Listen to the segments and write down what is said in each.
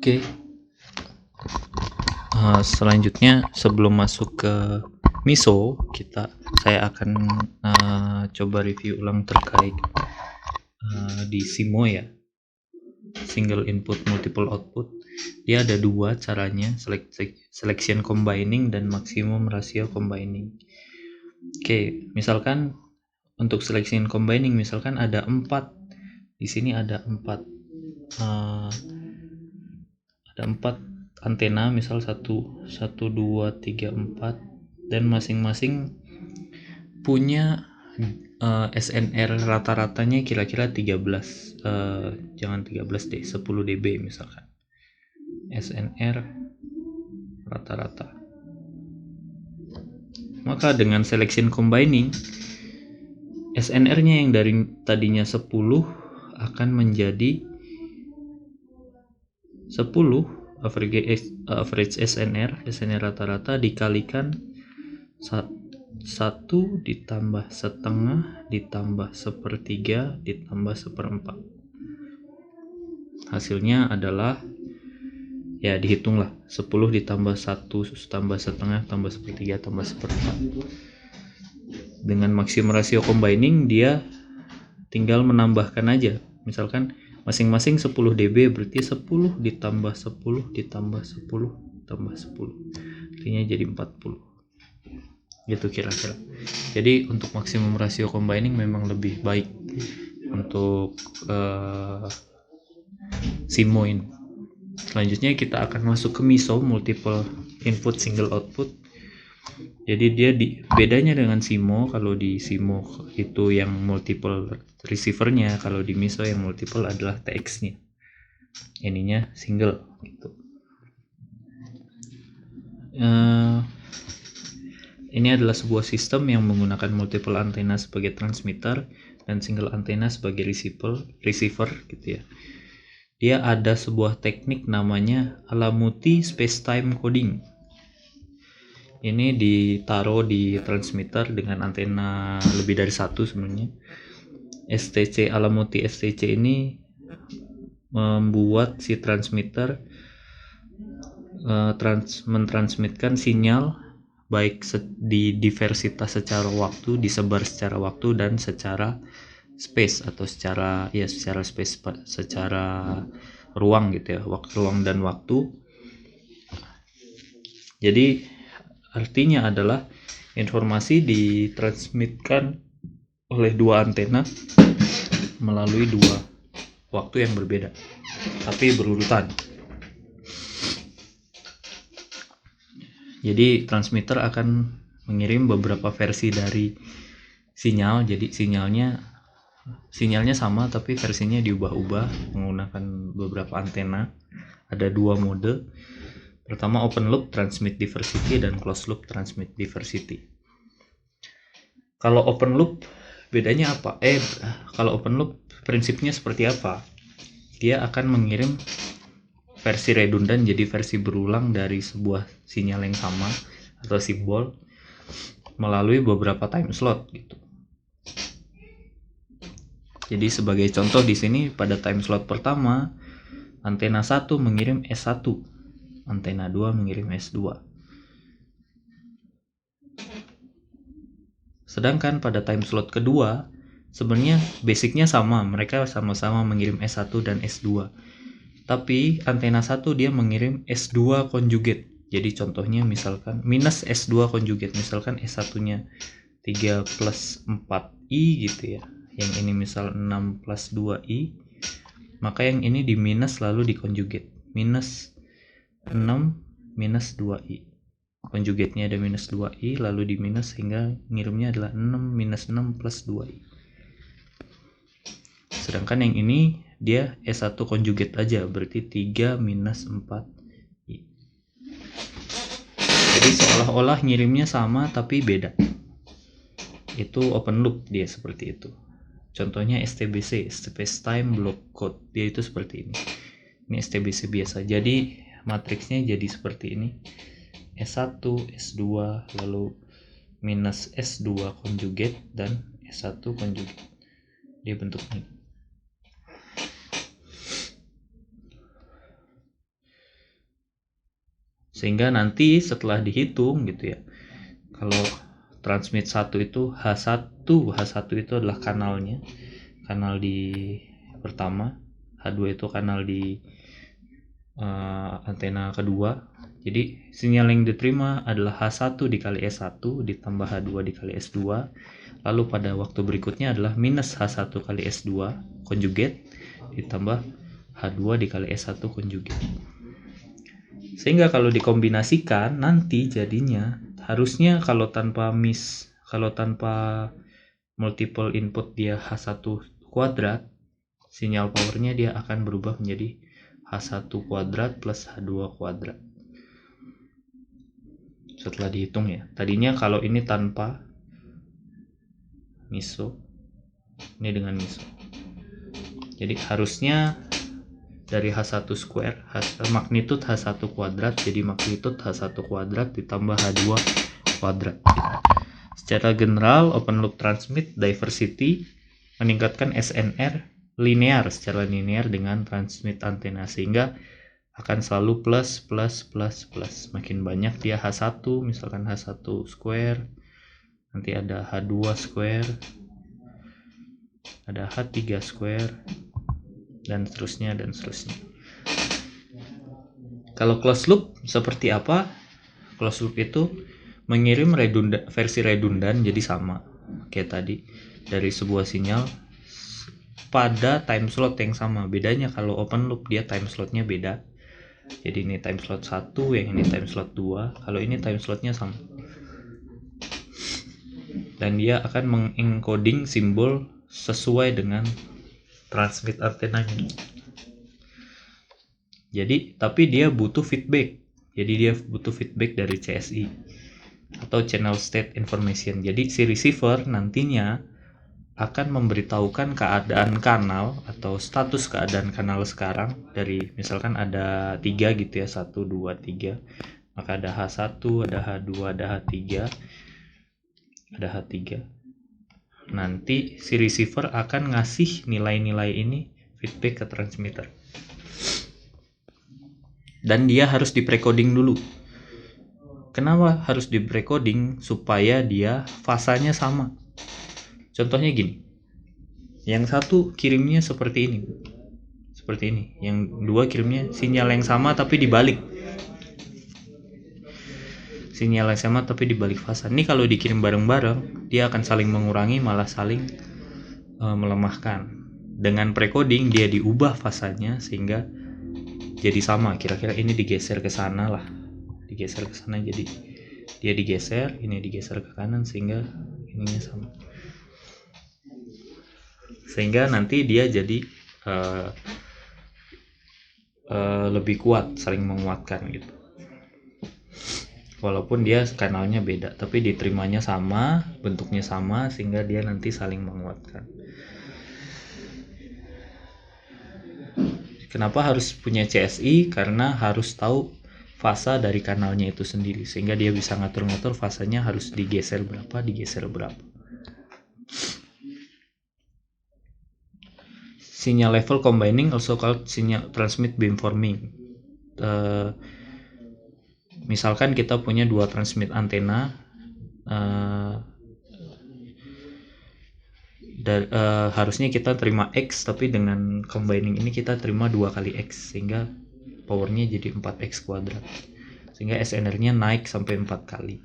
Oke, selanjutnya sebelum masuk ke MISO, saya akan coba review ulang terkait di SIMO ya, single input multiple output. Dia ada dua caranya, selection combining dan maximum ratio combining. Oke, misalkan untuk selection combining, misalkan ada 4, di sini ada 4 antena, misal 1, 2, 3, 4, dan masing-masing punya SNR rata-ratanya kira-kira 13, jangan 13 deh, 10 dB misalkan SNR rata-rata. Maka dengan selection combining, SNR-nya yang dari tadinya 10 akan menjadi 10 average SNR rata-rata dikalikan 1 ditambah setengah ditambah sepertiga ditambah seperempat. Hasilnya adalah, ya dihitunglah, 10 ditambah 1 tambah setengah tambah sepertiga tambah seperempat. Dengan maksimum rasio combining dia tinggal menambahkan aja, misalkan masing-masing 10 dB, berarti 10 ditambah 10 ditambah 10 tambah 10, artinya jadi 40 gitu kira-kira. Jadi untuk maksimum rasio combining memang lebih baik untuk SIMO ini. Selanjutnya kita akan masuk ke MISO, multiple input single output. Jadi dia bedanya dengan SIMO, kalau di SIMO itu yang multiple receivernya, kalau di MISO yang multiple adalah TX-nya. Ininya single gitu. Ini adalah sebuah sistem yang menggunakan multiple antena sebagai transmitter dan single antena sebagai receiver gitu ya. Dia ada sebuah teknik namanya Alamuti spacetime coding. Ini ditaruh di transmitter dengan antena lebih dari satu sebenarnya. STC Alamuti STC ini membuat si transmitter mentransmitkan sinyal baik di diversitas secara waktu, disebar secara waktu, dan secara space atau secara space, secara ruang gitu ya, ruang dan waktu. Jadi artinya adalah informasi ditransmitkan oleh dua antena melalui dua waktu yang berbeda tapi berurutan. Jadi transmitter akan mengirim beberapa versi dari sinyal. Jadi sinyalnya sama tapi versinya diubah-ubah menggunakan beberapa antena. Ada dua mode. Pertama open loop transmit diversity dan closed loop transmit diversity. Kalau open loop bedanya apa? Kalau open loop prinsipnya seperti apa? Dia akan mengirim versi redundan, jadi versi berulang dari sebuah sinyal yang sama atau simbol melalui beberapa time slot gitu. Jadi sebagai contoh di sini pada time slot pertama antena 1 mengirim S1, antena 2 mengirim S2. Sedangkan pada time slot kedua sebenarnya basicnya sama, mereka sama-sama mengirim S1 dan S2. Tapi antena 1 dia mengirim S2 conjugate. Jadi contohnya misalkan minus S2 conjugate, misalkan S1-nya 3 plus 4I gitu ya. Yang ini misal 6 plus 2I. Maka yang ini di minus lalu di conjugate. Minus 6 minus 2I. Conjugate-nya ada minus 2I lalu di minus sehingga ngirimnya adalah 6 minus 6 plus 2I. Sedangkan yang ini dia S1 conjugate aja, berarti 3 minus 4I. Jadi seolah-olah ngirimnya sama tapi beda. Itu open loop, dia seperti itu. Contohnya STBC, spacetime block code, dia itu seperti ini. Ini STBC biasa. Jadi matriksnya jadi seperti ini. S1, S2, lalu minus S2 conjugate dan S1 conjugate. Dia bentuknya. Sehingga nanti setelah dihitung gitu ya, kalau transmit 1 itu H1 itu adalah kanalnya, kanal di pertama, H2 itu kanal di antena kedua. Jadi sinyal yang diterima adalah H1 dikali S1 ditambah H2 dikali S2. Lalu pada waktu berikutnya adalah minus H1 kali S2 conjugate ditambah H2 dikali S1 conjugate. Sehingga kalau dikombinasikan nanti jadinya harusnya kalau tanpa multiple input dia H1 kuadrat, sinyal powernya dia akan berubah menjadi H1 kuadrat plus H2 kuadrat. Setelah dihitung ya. Tadinya kalau ini tanpa miso, ini dengan miso. Jadi harusnya dari H1 square, magnitud H1 kuadrat jadi magnitud H1 kuadrat ditambah H2 kuadrat. Secara general, open loop transmit diversity meningkatkan SNR linear secara linear dengan transmit antena, sehingga akan selalu plus plus plus plus. Makin banyak dia H1, misalkan H1 square, nanti ada H2 square, ada H3 square, dan seterusnya dan seterusnya. Kalau closed loop seperti apa? Closed loop itu mengirim versi redundan jadi sama kayak tadi dari sebuah sinyal pada time slot yang sama. Bedanya kalau open loop dia time slotnya beda. Jadi ini time slot 1, yang ini time slot 2. Kalau ini time slotnya sama. Dan dia akan mengencoding simbol sesuai dengan transmit antenanya. Jadi tapi dia butuh feedback. Jadi dia butuh feedback dari CSI atau channel state information. Jadi si receiver nantinya akan memberitahukan keadaan kanal atau status keadaan kanal sekarang dari misalkan ada 3 gitu ya, 1, 2, 3. Maka ada H1, ada H2, ada H3, ada H3. Nanti si receiver akan ngasih nilai-nilai ini feedback ke transmitter. Dan dia harus di precoding dulu. Kenapa harus di precoding? Supaya dia fasanya sama. Contohnya gini. Yang satu kirimnya seperti ini. Seperti ini. Yang dua kirimnya sinyal yang sama tapi dibalik. Sinyal yang sama tapi dibalik fasa. Ini kalau dikirim bareng-bareng, dia akan saling mengurangi malah saling melemahkan. Dengan precoding dia diubah fasanya sehingga jadi sama. Kira-kira ini digeser ke sana lah. Digeser ke sana, jadi dia digeser, ini digeser ke kanan sehingga ininya sama. Sehingga nanti dia jadi lebih kuat, saling menguatkan gitu. Walaupun dia kanalnya beda, tapi diterimanya sama, bentuknya sama, sehingga dia nanti saling menguatkan. Kenapa harus punya CSI? Karena harus tahu fasa dari kanalnya itu sendiri, sehingga dia bisa ngatur-ngatur fasanya harus digeser berapa, digeser berapa. Sinyal level combining also called sinyal transmit beamforming. Misalkan kita punya dua transmit antena, harusnya kita terima X, tapi dengan combining ini kita terima 2 kali X, sehingga powernya jadi 4X kuadrat, sehingga SNR-nya naik sampai 4 kali.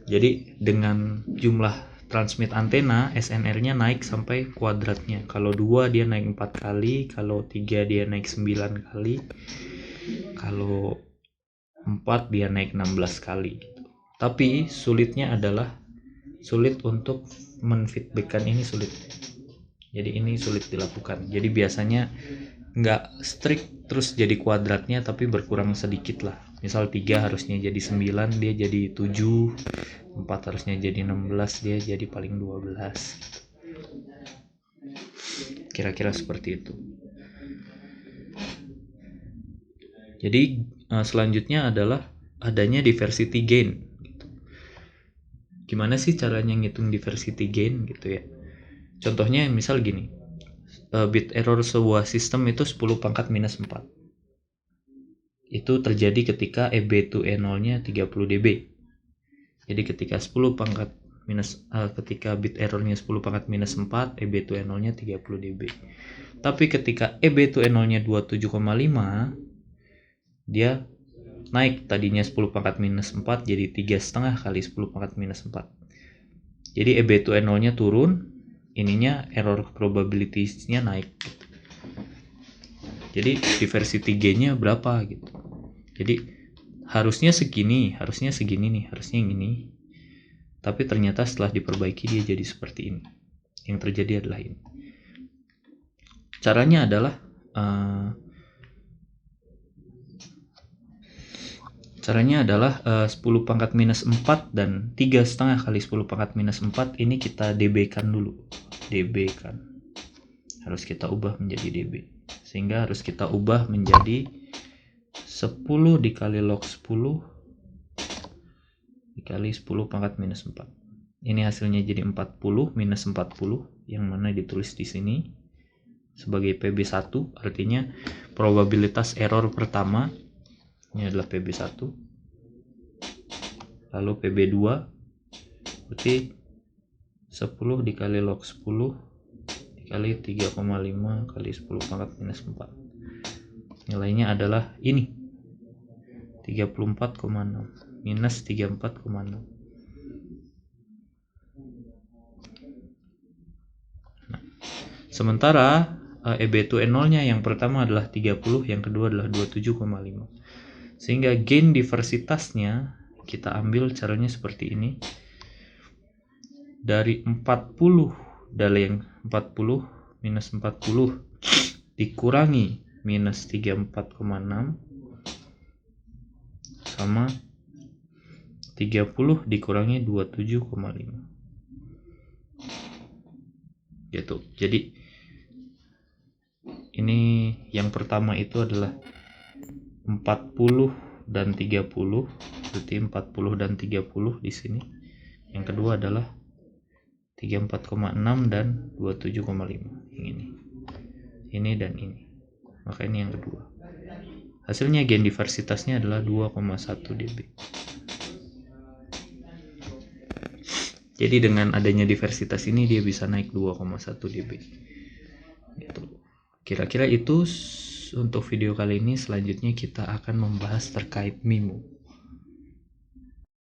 Jadi dengan jumlah transmit antena, SNR-nya naik sampai kuadratnya. Kalau 2 dia naik 4 kali, kalau 3 dia naik 9 kali, kalau 4 dia naik 16 kali gitu. Tapi sulitnya adalah sulit untuk menfeedbackkan ini, sulit. Jadi ini sulit dilakukan. Jadi biasanya nggak strict terus jadi kuadratnya, tapi berkurang sedikit lah. Misal 3 harusnya jadi 9, dia jadi 7, 4 harusnya jadi 16, dia jadi paling 12. Kira-kira seperti itu. Jadi selanjutnya adalah adanya diversity gain. Gimana sih caranya ngitung diversity gain gitu ya? Contohnya misal gini, bit error sebuah sistem itu 10 pangkat minus 4. itu terjadi ketika EB to E0 nya 30 dB. Jadi ketika 10 pangkat minus ketika bit errornya 10 pangkat minus 4, EB to E0 nya 30 dB. Tapi ketika EB to E0 nya 27,5, dia naik, tadinya 10 pangkat minus 4 jadi 3,5 kali 10 pangkat minus 4. Jadi EB to E0 nya turun, ininya error probability-nya naik. Jadi di versi 3 nya berapa gitu. Jadi harusnya segini nih, harusnya yang ini. Tapi ternyata setelah diperbaiki dia jadi seperti ini. Yang terjadi adalah ini. Caranya adalah 10 pangkat minus 4 dan 3,5 kali 10 pangkat minus 4 ini kita db-kan dulu. db-kan. Harus kita ubah menjadi db. Sehingga harus kita ubah menjadi 10 dikali log 10 dikali 10 pangkat minus 4. Ini hasilnya jadi 40 minus 40 yang mana ditulis di sini sebagai PB1, artinya probabilitas error pertama ini adalah PB1. Lalu PB2 berarti 10 dikali log 10 dikali 3,5 kali 10 pangkat minus 4. Nilainya adalah ini 34,6 minus 34,6. Nah, sementara EB to E0 nya yang pertama adalah 30, yang kedua adalah 27,5. Sehingga gain diversitasnya kita ambil caranya seperti ini. Dari 40 dari yang 40 minus 40 dikurangi minus 34,6 sama 30 dikurangi 27,5 gitu. Jadi ini yang pertama itu adalah 40 dan 30, berarti 40 dan 30 di sini. Yang kedua adalah 34,6 dan 27,5 yang ini. Ini dan ini. Maka ini yang kedua. Hasilnya gain diversitasnya adalah 2,1 dB. Jadi dengan adanya diversitas ini dia bisa naik 2,1 dB. Gitu. Kira-kira itu untuk video kali ini. Selanjutnya kita akan membahas terkait MIMO.